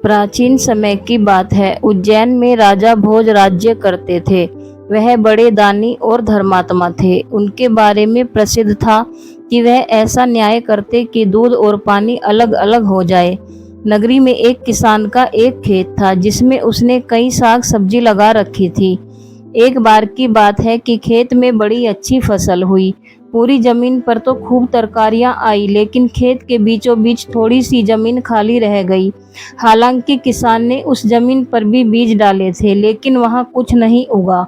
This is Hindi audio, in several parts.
प्राचीन समय की बात है। उज्जैन में राजा भोज राज्य करते थे। वह बड़े दानी और धर्मात्मा थे। उनके बारे में प्रसिद्ध था कि वह ऐसा न्याय करते कि दूध और पानी अलग अलग हो जाए। नगरी में एक किसान का एक खेत था जिसमें उसने कई साग सब्जी लगा रखी थी। एक बार की बात है कि खेत में बड़ी अच्छी फसल हुई। पूरी जमीन पर तो खूब तरकारियां आई, लेकिन खेत के बीचों बीच थोड़ी सी जमीन खाली रह गई। हालांकि किसान ने उस जमीन पर भी बीज डाले थे, लेकिन वहां कुछ नहीं उगा।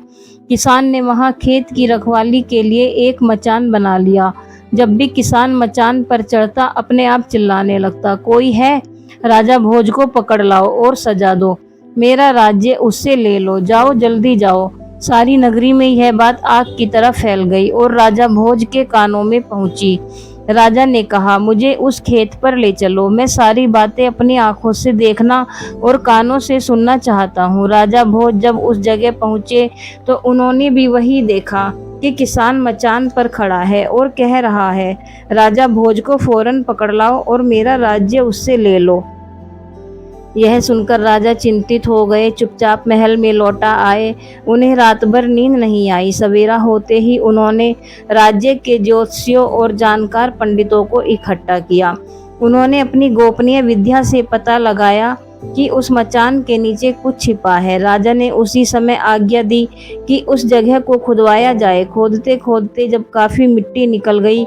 किसान ने वहां खेत की रखवाली के लिए एक मचान बना लिया। जब भी किसान मचान पर चढ़ता अपने आप चिल्लाने लगता, कोई है? राजा भोज को पकड़ लाओ और सजा दो। मेरा राज्य उससे ले लो, जाओ जल्दी जाओ। सारी नगरी में यह बात आग की तरह फैल गई और राजा भोज के कानों में पहुंची। राजा ने कहा, मुझे उस खेत पर ले चलो। मैं सारी बातें अपनी आंखों से देखना और कानों से सुनना चाहता हूँ। राजा भोज जब उस जगह पहुंचे तो उन्होंने भी वही देखा कि किसान मचान पर खड़ा है और कह रहा है, राजा भोज को फौरन पकड़ लाओ और मेरा राज्य उससे ले लो। यह सुनकर राजा चिंतित हो गए। चुपचाप महल में लौटा आए। उन्हें रात भर नींद नहीं आई। सवेरा होते ही उन्होंने राज्य के ज्योतिषियों और जानकार पंडितों को इकट्ठा किया। उन्होंने अपनी गोपनीय विद्या से पता लगाया कि उस मचान के नीचे कुछ छिपा है। राजा ने उसी समय आज्ञा दी कि उस जगह को खुदवाया जाए। खोदते खोदते जब काफी मिट्टी निकल गई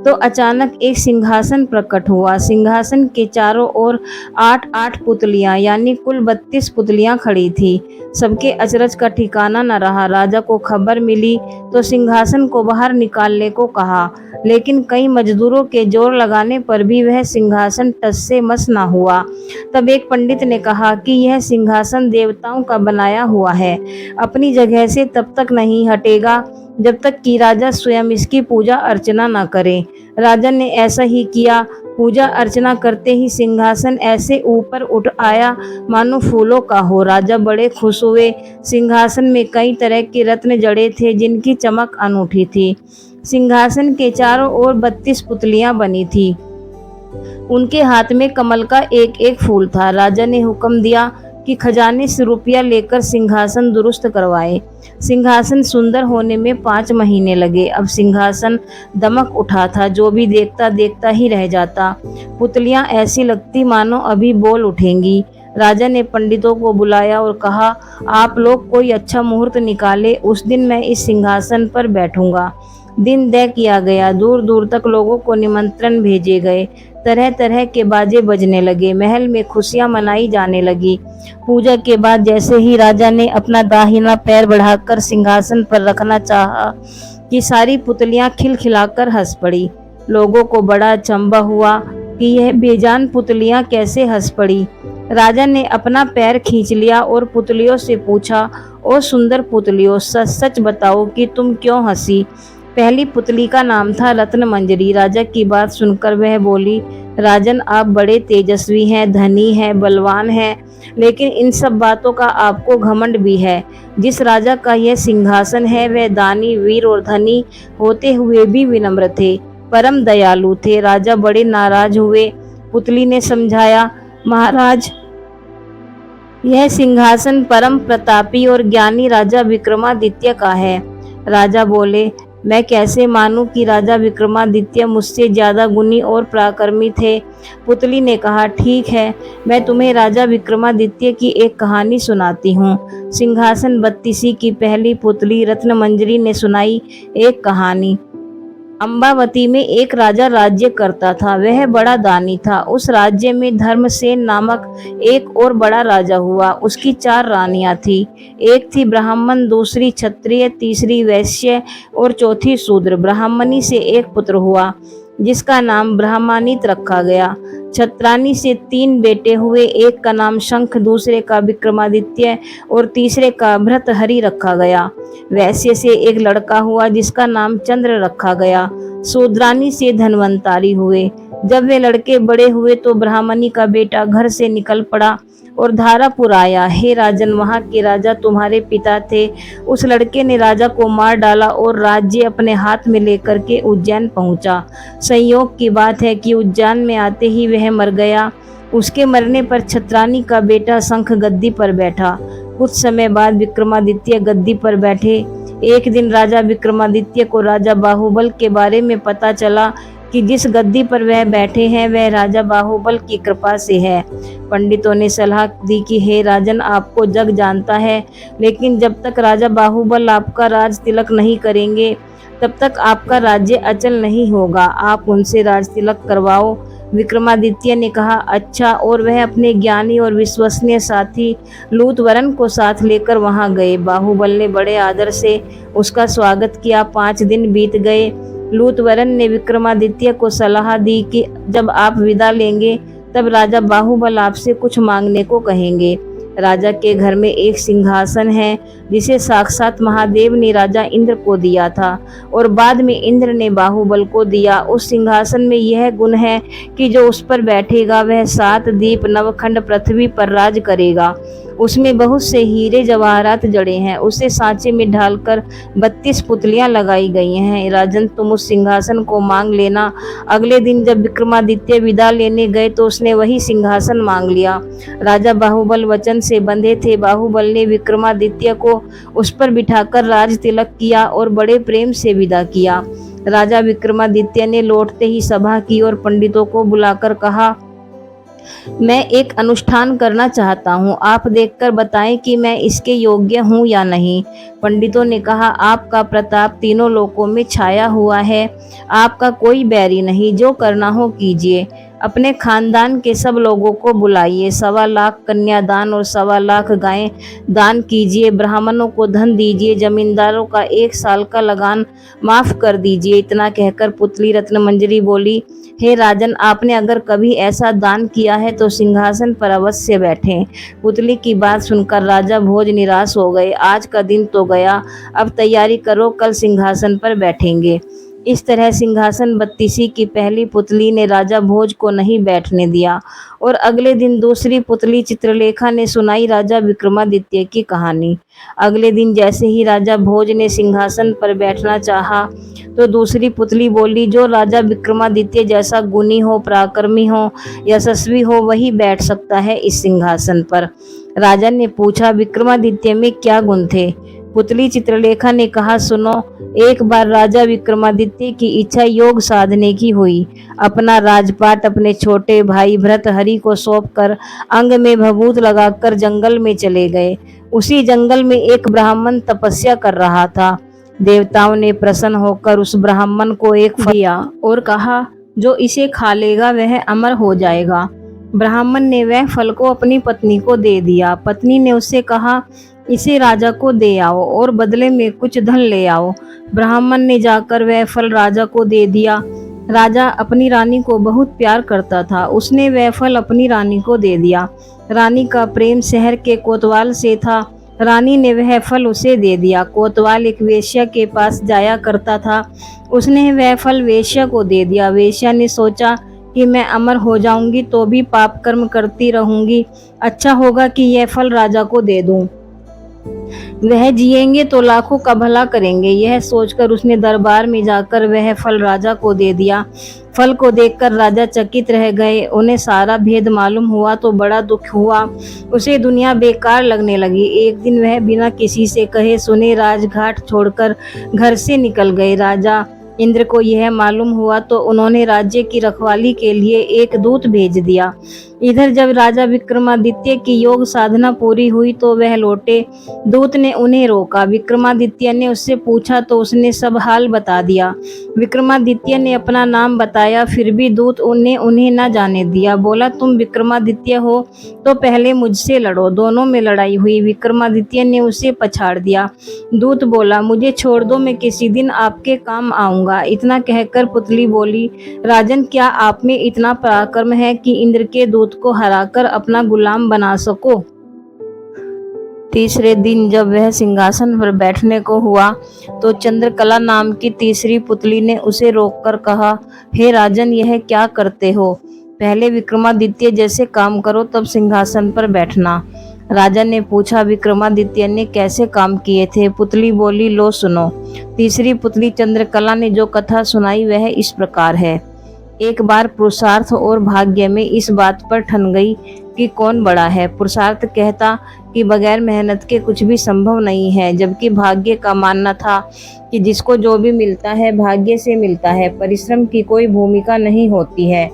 तो अचानक एक सिंहासन प्रकट हुआ। सिंहासन के चारों ओर 8-8 पुतलियां यानी कुल 32 पुतलियां खड़ी थी। सबके अचरज का ठिकाना न रहा। राजा को खबर मिली तो सिंहासन को बाहर निकालने को कहा, लेकिन कई मजदूरों के जोर लगाने पर भी वह सिंहासन टस से मस न हुआ। तब एक पंडित ने कहा कि यह सिंहासन देवताओं का बनाया हुआ है, अपनी जगह से तब तक नहीं हटेगा जब तक कि राजा स्वयं इसकी पूजा अर्चना न करे। राजा ने ऐसा ही किया। पूजा अर्चना करते ही सिंहासन ऐसे ऊपर उठ आया मानो फूलों का हो। राजा बड़े खुश हुए। सिंहासन में कई तरह के रत्न जड़े थे जिनकी चमक अनूठी थी। सिंहासन के चारों ओर 32 पुतलियां बनी थी। उनके हाथ में कमल का एक एक फूल था। राजा ने हुक्म दिया कि खजाने से रुपया लेकर सिंहासन दुरुस्त करवाए। सिंहासन सुंदर होने में 5 महीने लगे। अब सिंहासन दमक उठा था, जो भी देखता देखता ही रह जाता। पुतलियां ऐसी लगती मानो अभी बोल उठेंगी। राजा ने पंडितों को बुलाया और कहा, आप लोग कोई अच्छा मुहूर्त निकाले, उस दिन मैं इस सिंहासन पर बैठूंगा। दिन तय किया गया। दूर दूर तक लोगों को निमंत्रण भेजे गए। तरह तरह के बाजे बजने लगे। महल में खुशियां मनाई जाने लगी। पूजा के बाद जैसे ही राजा ने अपना दाहिना पैर बढ़ाकर सिंहासन पर रखना चाहा कि सारी पुतलियां खिलखिलाकर हंस पड़ी। लोगों को बड़ा अचंभा हुआ कि यह बेजान पुतलियां कैसे हंस पड़ी। राजा ने अपना पैर खींच लिया और पुतलियों से पूछा, ओ सुंदर पुतलियों, सच सच बताओ कि तुम क्यों हंसी? पहली पुतली का नाम था रत्न मंजरी। राजा की बात सुनकर वह बोली, राजन, आप बड़े तेजस्वी हैं, धनी हैं, बलवान हैं, लेकिन इन सब बातों का आपको घमंड भी है। जिस राजा का यह सिंहासन है वह दानी, वीर और धनी होते हुए भी विनम्र थे, परम दयालु थे। राजा बड़े नाराज हुए। पुतली ने समझाया, महाराज, यह सिंहासन परम प्रतापी और ज्ञानी राजा विक्रमादित्य का है। राजा बोले, मैं कैसे मानूं कि राजा विक्रमादित्य मुझसे ज्यादा गुणी और पराक्रमी थे? पुतली ने कहा, ठीक है, मैं तुम्हें राजा विक्रमादित्य की एक कहानी सुनाती हूँ। सिंहासन बत्तीसी की पहली पुतली रत्न मंजरी ने सुनाई एक कहानी। अम्बावती में एक राजा राज्य करता था। वह बड़ा दानी था। उस राज्य में धर्मसेन नामक एक और बड़ा राजा हुआ। उसकी 4 रानियां थी। एक थी ब्राह्मण, दूसरी क्षत्रिय, तीसरी वैश्य और चौथी शूद्र। ब्राह्मणी से एक पुत्र हुआ जिसका नाम ब्रह्मानीत रखा गया। छत्रानी से 3 बेटे हुए। एक का नाम शंख, दूसरे का विक्रमादित्य और तीसरे का भर्तहरि रखा गया। वैश्य से एक लड़का हुआ जिसका नाम चंद्र रखा गया। शूद्रानी से धन्वंतारी हुए। जब वे लड़के बड़े हुए तो ब्राह्मणी का बेटा घर से निकल पड़ा और धारापुर आया। हे राजन, वहां के राजा तुम्हारे पिता थे। उस लड़के ने राजा को मार डाला और राज्य अपने हाथ में लेकर के उज्जैन पहुंचा। संयोग की बात है कि उज्जैन में आते ही वह मर गया। उसके मरने पर छत्रानी का बेटा शंख गद्दी पर बैठा। कुछ समय बाद विक्रमादित्य गद्दी पर बैठे। एक दिन राजा विक्रमादित्य को राजा बाहुबल के बारे में पता चला कि जिस गद्दी पर वह बैठे हैं वह राजा बाहुबल की कृपा से है। पंडितों ने सलाह दी कि हे राजन, आपको जग जानता है, लेकिन जब तक राजा बाहुबल आपका राज तिलक नहीं करेंगे तब तक आपका राज्य अचल नहीं होगा। आप उनसे राज तिलक करवाओ। विक्रमादित्य ने कहा, अच्छा। और वह अपने ज्ञानी और विश्वसनीय साथी लूतवरन को साथ लेकर वहां गए। बाहुबल ने बड़े आदर से उसका स्वागत किया। 5 दिन बीत गए। लूतवरन ने विक्रमादित्य को सलाह दी कि जब आप विदा लेंगे तब राजा बाहुबल आपसे कुछ मांगने को कहेंगे। राजा के घर में एक सिंहासन है जिसे साक्षात महादेव ने राजा इंद्र को दिया था और बाद में इंद्र ने बाहुबल को दिया। उस सिंहासन में यह गुण है कि जो उस पर बैठेगा वह 7 द्वीप नवखंड पृथ्वी पर राज करेगा। उसमें बहुत से हीरे जवाहरात जड़े हैं। उसे सांचे में ढालकर 32 पुतलियां लगाई गई हैं। राजन, तुम उस सिंहासन को मांग लेना। अगले दिन जब विक्रमादित्य विदा लेने गए तो उसने वही सिंहासन मांग लिया। राजा बाहुबल वचन से बंधे थे। बाहुबल ने विक्रमादित्य को उस पर बिठाकर राज तिलक किया और बड़े प्रेम से विदा किया। राजा विक्रमादित्य ने लौटते ही सभा की और पंडितों को बुलाकर कहा, मैं एक अनुष्ठान करना चाहता हूँ। आप देखकर बताएं कि मैं इसके योग्य हूँ या नहीं। पंडितों ने कहा, आपका प्रताप तीनों लोकों में छाया हुआ है। आपका कोई बैरी नहीं। जो करना हो कीजिए। अपने खानदान के सब लोगों को बुलाइए। 1.25 लाख कन्यादान और 1.25 लाख गायें दान कीजिए। ब्राह्मणों को धन दीजिए। जमींदारों का 1 साल का लगान माफ कर दीजिए। इतना कहकर पुतली रत्नमंजरी बोली, हे राजन, आपने अगर कभी ऐसा दान किया है तो सिंहासन पर अवश्य बैठें। पुतली की बात सुनकर राजा भोज निराश हो गए। आज का दिन तो गया, अब तैयारी करो, कल सिंहासन पर बैठेंगे। इस तरह सिंहासन बत्तीसी की पहली पुतली ने राजा भोज को नहीं बैठने दिया और अगले दिन दूसरी पुतली चित्रलेखा ने सुनाई राजा विक्रमादित्य की कहानी। अगले दिन जैसे ही राजा भोज ने सिंहासन पर बैठना चाहा तो दूसरी पुतली बोली, जो राजा विक्रमादित्य जैसा गुणी हो, पराक्रमी हो, यशस्वी हो, वही बैठ सकता है इस सिंहासन पर। राजा ने पूछा, विक्रमादित्य में क्या गुण थे? पुतली चित्रलेखा ने कहा, सुनो। एक बार राजा विक्रमादित्य की इच्छा योग साधने की हुई। अपना राजपाट अपने छोटे भाई भर्तृहरि को सौंपकर अंग में भभूत लगाकर जंगल में चले गए। उसी जंगल में एक ब्राह्मण तपस्या कर रहा था। देवताओं ने प्रसन्न होकर उस ब्राह्मण को एक फल दिया और कहा, जो इसे खा लेगा वह अमर हो जाएगा। ब्राह्मण ने वह फल को अपनी पत्नी को दे दिया। पत्नी ने उससे कहा, इसे राजा को दे आओ और बदले में कुछ धन ले आओ। ब्राह्मण ने जाकर वह फल राजा को दे दिया। राजा अपनी रानी को बहुत प्यार करता था। उसने वह फल अपनी रानी को दे दिया। रानी का प्रेम शहर के कोतवाल से था। रानी ने वह फल उसे दे दिया। कोतवाल एक वेश्या के पास जाया करता था। उसने वह फल वेश्या को दे दिया। वेश्या ने सोचा कि मैं अमर हो जाऊंगी तो भी पाप कर्म करती रहूंगी, अच्छा होगा कि यह फल राजा को दे दूं। वह जिएंगे तो लाखों का भला करेंगे। यह सोचकर उसने दरबार में जाकर वह फल राजा को दे दिया। फल को देखकर राजा चकित रह गए। उन्हें सारा भेद मालूम हुआ तो बड़ा दुख हुआ। उसे दुनिया बेकार लगने लगी। एक दिन वह बिना किसी से कहे सुने राजघाट छोड़कर घर से निकल गए। राजा इंद्र को यह मालूम हुआ तो उन्होंने राज्य की रखवाली के लिए एक दूत भेज दिया। इधर जब राजा विक्रमादित्य की योग साधना पूरी हुई तो वह लौटे। दूत ने उन्हें रोका। विक्रमादित्य ने उससे पूछा तो उसने सब हाल बता दिया। विक्रमादित्य ने अपना नाम बताया, फिर भी दूत उन्हें न जाने दिया। बोला, तुम विक्रमादित्य हो तो पहले मुझसे लड़ो। दोनों में लड़ाई हुई। विक्रमादित्य ने उसे पछाड़ दिया। दूत बोला, मुझे छोड़ दो, मैं किसी दिन आपके काम आऊंगा। इतना कहकर पुतली बोली, राजन, क्या आप में इतना पराक्रम है कि इंद्र के दूत को हराकर अपना गुलाम बना सको? तीसरे दिन जब वह सिंहासन पर बैठने को हुआ तो चंद्रकला नाम की तीसरी पुतली ने उसे रोककर कहा, हे राजन, यह क्या करते हो? पहले विक्रमादित्य जैसे काम करो तब सिंहासन पर बैठना। राजा ने पूछा, विक्रमादित्य ने कैसे काम किए थे? पुतली बोली, लो सुनो। तीसरी पुतली चंद्रकला ने जो कथा सुनाई वह इस प्रकार है। एक बार पुरुषार्थ और भाग्य में इस बात पर ठन गई कि कौन बड़ा है। पुरुषार्थ कहता कि बगैर मेहनत के कुछ भी संभव नहीं है, जबकि भाग्य का मानना था कि जिसको जो भी मिलता है भाग्य से मिलता है, परिश्रम की कोई भूमिका नहीं होती है।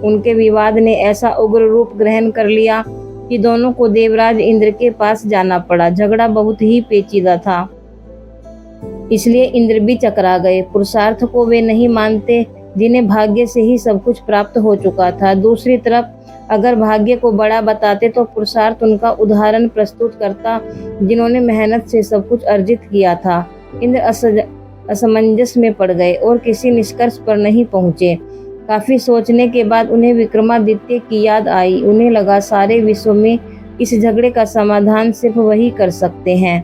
उनके विवाद ने ऐसा उग्र रूप ग्रहण कर लिया कि दोनों को देवराज इंद्र के पास जाना पड़ा। झगड़ा बहुत ही पेचीदा था, इसलिए इंद्र भी चकरा गए। पुरुषार्थ को वे नहीं मानते जिन्हें भाग्य से ही सब कुछ प्राप्त हो चुका था। दूसरी तरफ अगर भाग्य को बड़ा बताते तो पुरुषार्थ उनका उदाहरण प्रस्तुत करता जिन्होंने मेहनत से सब कुछ अर्जित किया था। इंद्र असमंजस में पड़ गए और किसी निष्कर्ष पर नहीं पहुंचे। काफी सोचने के बाद उन्हें विक्रमादित्य की याद आई। उन्हें लगा सारे विश्व में इस झगड़े का समाधान सिर्फ वही कर सकते हैं।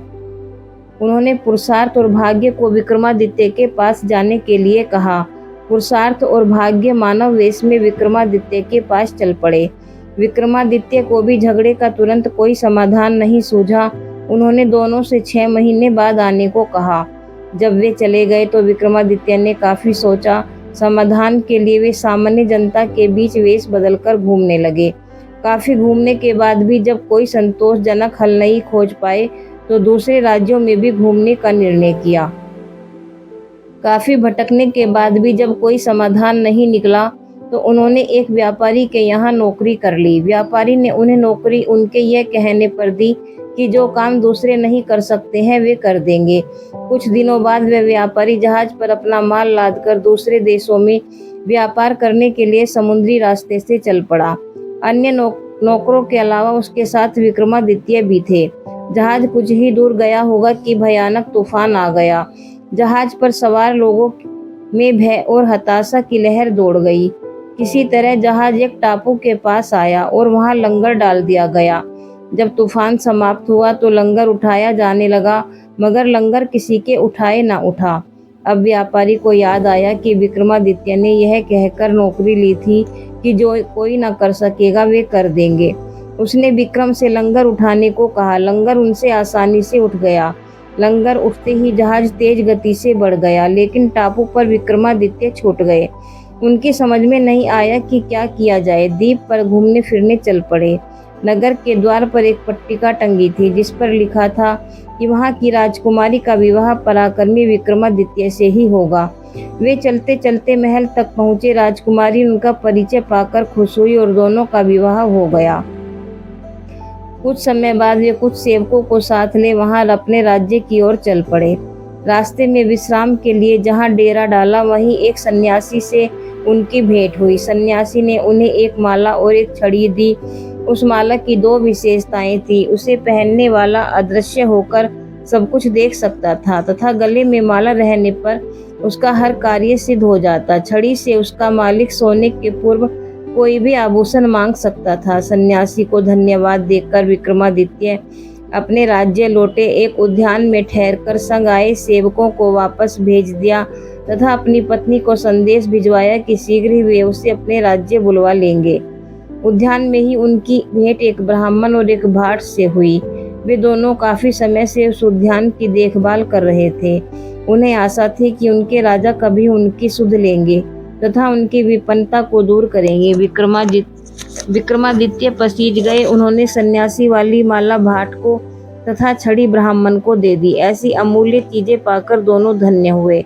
उन्होंने पुरुषार्थ और भाग्य को विक्रमादित्य के पास जाने के लिए कहा। पुरुषार्थ और भाग्य मानव वेश में विक्रमादित्य के पास चल पड़े। विक्रमादित्य को भी झगड़े का तुरंत कोई समाधान नहीं सूझा। उन्होंने दोनों से 6 महीने बाद आने को कहा। जब वे चले गए तो विक्रमादित्य ने काफी सोचा। समाधान के लिए वे सामान्य जनता के बीच वेश बदलकर घूमने लगे। काफी घूमने के बाद भी जब कोई संतोषजनक हल नहीं खोज पाए तो दूसरे राज्यों में भी घूमने का निर्णय किया। काफी भटकने के बाद भी जब कोई समाधान नहीं निकला तो उन्होंने एक व्यापारी के यहाँ नौकरी कर ली। व्यापारी ने उन्हें नौकरी उनके यह कहने पर दी कि जो काम दूसरे नहीं कर सकते हैं वे कर देंगे। कुछ दिनों बाद वह व्यापारी जहाज पर अपना माल लादकर दूसरे देशों में व्यापार करने के लिए समुद्री रास्ते से चल पड़ा। अन्य नौकरों के अलावा उसके साथ विक्रमादित्य भी थे। जहाज कुछ ही दूर गया होगा कि भयानक तूफान आ गया। जहाज पर सवार लोगों में भय और हताशा की लहर दौड़ गई। किसी तरह जहाज एक टापू के पास आया और वहां लंगर डाल दिया गया। जब तूफान समाप्त हुआ तो लंगर उठाया जाने लगा, मगर लंगर किसी के उठाए ना उठा। अब व्यापारी को याद आया कि विक्रमादित्य ने यह कहकर नौकरी ली थी कि जो कोई ना कर सकेगा वे कर देंगे। उसने विक्रम से लंगर उठाने को कहा। लंगर उनसे आसानी से उठ गया। लंगर उठते ही जहाज तेज गति से बढ़ गया, लेकिन टापू पर विक्रमादित्य छूट गए। उनकी समझ में नहीं आया कि क्या किया जाए। द्वीप पर घूमने फिरने चल पड़े। नगर के द्वार पर एक पट्टिका टंगी थी जिस पर लिखा था कि वहां की राजकुमारी का विवाह पराक्रमी विक्रमादित्य से ही होगा। वे चलते चलते महल तक पहुंचे। राजकुमारी उनका परिचय पाकर खुश हुई और दोनों का विवाह हो गया। कुछ समय बाद वे कुछ सेवकों को साथ ले वहां अपने राज्य की ओर चल पड़े। रास्ते में विश्राम के लिए जहां डेरा डाला वहीं एक सन्यासी से उनकी भेंट हुई। सन्यासी ने उन्हें एक माला और एक छड़ी दी। उस माला की 2 विशेषताएं थी। उसे पहनने वाला अदृश्य होकर सब कुछ देख सकता था तथा गले में माला रहने पर उसका हर कार्य सिद्ध हो जाता। छड़ी से उसका मालिक सोने के पूर्व कोई भी आभूषण मांग सकता था। सन्यासी को धन्यवाद देकर विक्रमादित्य अपने राज्य लौटे। एक उद्यान में ठहरकर संग आए सेवकों को वापस भेज दिया तथा अपनी पत्नी को संदेश भिजवाया कि शीघ्र ही वे उसे अपने राज्य बुलवा लेंगे। उद्यान में ही उनकी भेंट एक ब्राह्मण और एक भाट से हुई। वे दोनों काफी समय से उस उद्यान की देखभाल कर रहे थे। उन्हें आशा थी कि उनके राजा कभी उनकी सुध लेंगे तथा उनकी विपन्नता को दूर करेंगे। विक्रमादित्य पसीज गए। उन्होंने सन्यासी वाली माला भाट को तथा छड़ी ब्राह्मण को दे दी। ऐसी अमूल्य चीजें पाकर दोनों धन्य हुए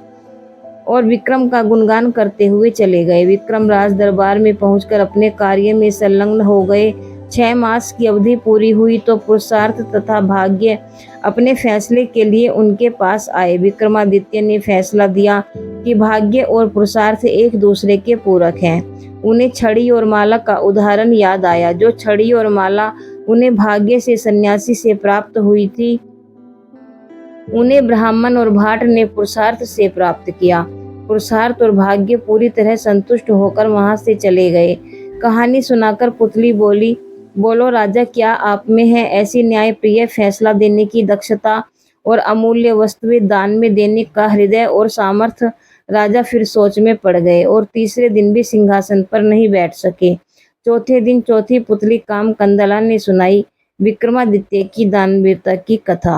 और विक्रम का गुणगान करते हुए चले गए। विक्रम राज दरबार में पहुंचकर अपने कार्य में संलग्न हो गए। 6 मास की अवधि पूरी हुई तो पुरुषार्थ तथा भाग्य अपने फैसले के लिए उनके पास आए। विक्रमादित्य ने फैसला दिया कि भाग्य और पुरुषार्थ एक दूसरे के पूरक हैं। उन्हें छड़ी और माला का उदाहरण याद आया। जो छड़ी और माला उन्हें भाग्य से सन्यासी से प्राप्त हुई थी, उन्हें ब्राह्मण और भाट ने पुरुषार्थ से प्राप्त किया। पुरुषार्थ और भाग्य पूरी तरह संतुष्ट होकर वहां से चले गए। कहानी सुनाकर पुतली बोली, बोलो राजा, क्या आप में है ऐसी न्यायप्रिय फैसला देने की दक्षता और अमूल्य वस्तुएं दान में देने का हृदय और सामर्थ्य। राजा फिर सोच में पड़ गए और तीसरे दिन भी सिंहासन पर नहीं बैठ सके। चौथे दिन चौथी पुतली काम कंदला ने सुनाई विक्रमादित्य की दानवीरता की कथा।